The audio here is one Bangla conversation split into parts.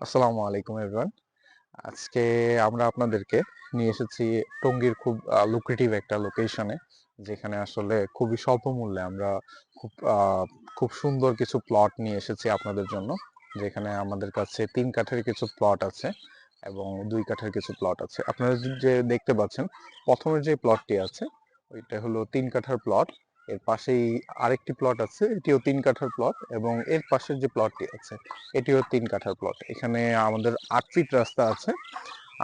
আসসালামু আলাইকুম এভরিওয়ান। আজকে আমরা আপনাদেরকে নিয়ে এসেছি টঙ্গীর খুব লুক্রেটিভ একটা লোকেশনে, যেখানে আসলে খুবই স্বল্প মূল্যে আমরা খুব খুব সুন্দর কিছু প্লট নিয়ে এসেছি আপনাদের জন্য। যেখানে আমাদের কাছে 3 কাঠার কিছু প্লট আছে এবং 2 কাঠার কিছু প্লট আছে। আপনারা যে দেখতে পাচ্ছেন, প্রথমের যে প্লটটি আছে ওইটা হলো 3 কাঠার প্লট। এর পাশেই আরেকটি প্লট আছে, এটিও 3 কাঠার প্লট, এবং এর পাশের যে প্লটটি আছে এটিও 3 কাঠার প্লট। এখানে আমাদের 8 ফিট রাস্তা আছে।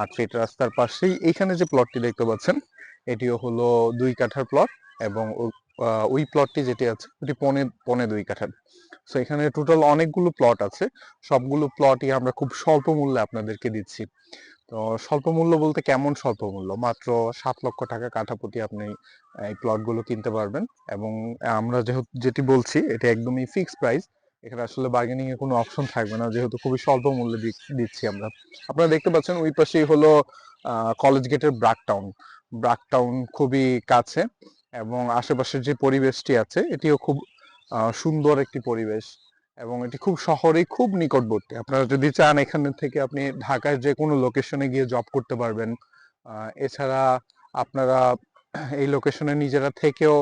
8 ফিট রাস্তার পাশেই এইখানে যে প্লটটি দেখতে পাচ্ছেন এটিও হলো 2 কাঠার প্লট, এবং ওই প্লটটি যেটি আছে ওটি পনে পনে 2 কাঠার। সো এখানে টোটাল অনেকগুলো প্লট আছে। সবগুলো প্লটই আমরা খুব স্বল্প মূল্যে আপনাদেরকে দিচ্ছি। তো স্বল্প মূল্য বলতে কেমন স্বল্প মূল্য? মাত্র 7 লক্ষ টাকা কাঠা প্রতি আপনি এই প্লটগুলো কিনতে পারবেন। এবং আমরা যেটি বলছি এটি একদমই ফিক্সড প্রাইস। এখানে আসলে বার্গেনিং এর কোনো অপশন থাকবে না, যেহেতু খুবই স্বল্প মূল্যে দিচ্ছি আমরা। আপনারা দেখতে পাচ্ছেন ওই পাশেই হলো কলেজ গেটের ব্রাক টাউন। ব্রাক টাউন খুবই কাছে, এবং আশেপাশের যে পরিবেশটি আছে এটিও খুব সুন্দর একটি পরিবেশ, এবং এটি খুব শহরেই খুব নিকটবর্তী। আপনারা যদি চান এখান থেকে আপনি ঢাকার যে কোনো লোকেশনে গিয়ে জব করতে পারবেন। এছাড়া আপনারা এই লোকেশনে নিজেরা থেকেও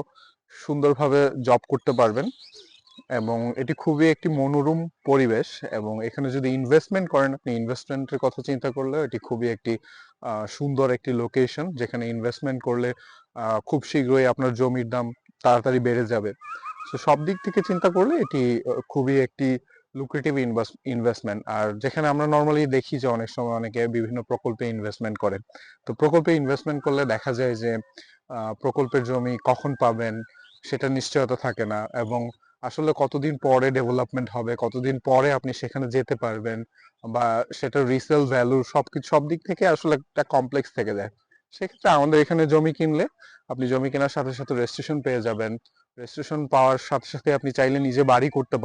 সুন্দরভাবে জব করতে পারবেন, এবং এটি খুবই একটি মনোরম পরিবেশ। এবং এখানে যদি ইনভেস্টমেন্ট করেন, আপনি ইনভেস্টমেন্টের কথা চিন্তা করলে এটি খুবই একটি সুন্দর একটি লোকেশন, যেখানে ইনভেস্টমেন্ট করলে খুব শীঘ্রই আপনার জমির দাম তাড়াতাড়ি বেড়ে যাবে। তো সব দিক থেকে চিন্তা করলে এটি খুবই একটি লুক্রেটিভ ইনভেস্টমেন্ট। আর যেখানে আমরা নর্মালি দেখি যে অনেক সময় অনেকে বিভিন্ন প্রকল্পে ইনভেস্টমেন্ট করে, তো প্রকল্পে ইনভেস্টমেন্ট করলে দেখা যায় যে প্রকল্পের জমি কখন পাবেন সেটা নিশ্চয়তা থাকে না, এবং আসলে কতদিন পরে ডেভেলপমেন্ট হবে, কতদিন পরে আপনি সেখানে যেতে পারবেন, বা সেটা রিসেল ভ্যালু সবকিছু সব দিক থেকে আসলে একটা কমপ্লেক্স থেকে যায়। সেক্ষেত্রে আমাদের এখানে জমি কিনলে আপনি জমি কেনার সাথে সাথে রেজিস্ট্রেশন পেয়ে যাবেন। রেজিস্ট্রেশন পাওয়ার সাথে সাথে আপনি চাইলে নিজে বাড়ি করতে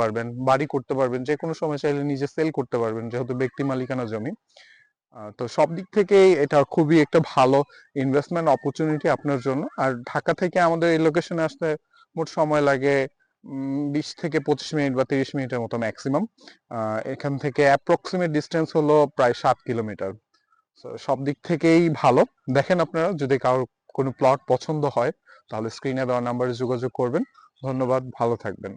পারবেন, যে কোনো সময় চাইলে নিজে সেল করতে পারবেন, যেহেতু ব্যক্তি মালিকানা জমি। তো সব দিক থেকেই এটা খুবই একটা ভালো ইনভেস্টমেন্ট অপরচুনিটি আপনার জন্য। আর ঢাকা থেকে আমাদের এই লোকেশনে আসতে মোট সময় লাগে 20 থেকে 25 মিনিট বা 30 মিনিটের মতো ম্যাক্সিমাম। এখান থেকে অ্যাপ্রক্সিমেট ডিস্টেন্স হলো প্রায় 7 কিলোমিটার। সব দিক থেকেই ভালো। দেখেন, আপনারা যদি কারোর কোনো প্লট পছন্দ হয় তাহলে স্ক্রিনে দেওয়া নাম্বারে যোগাযোগ করবেন। ধন্যবাদ, ভালো থাকবেন।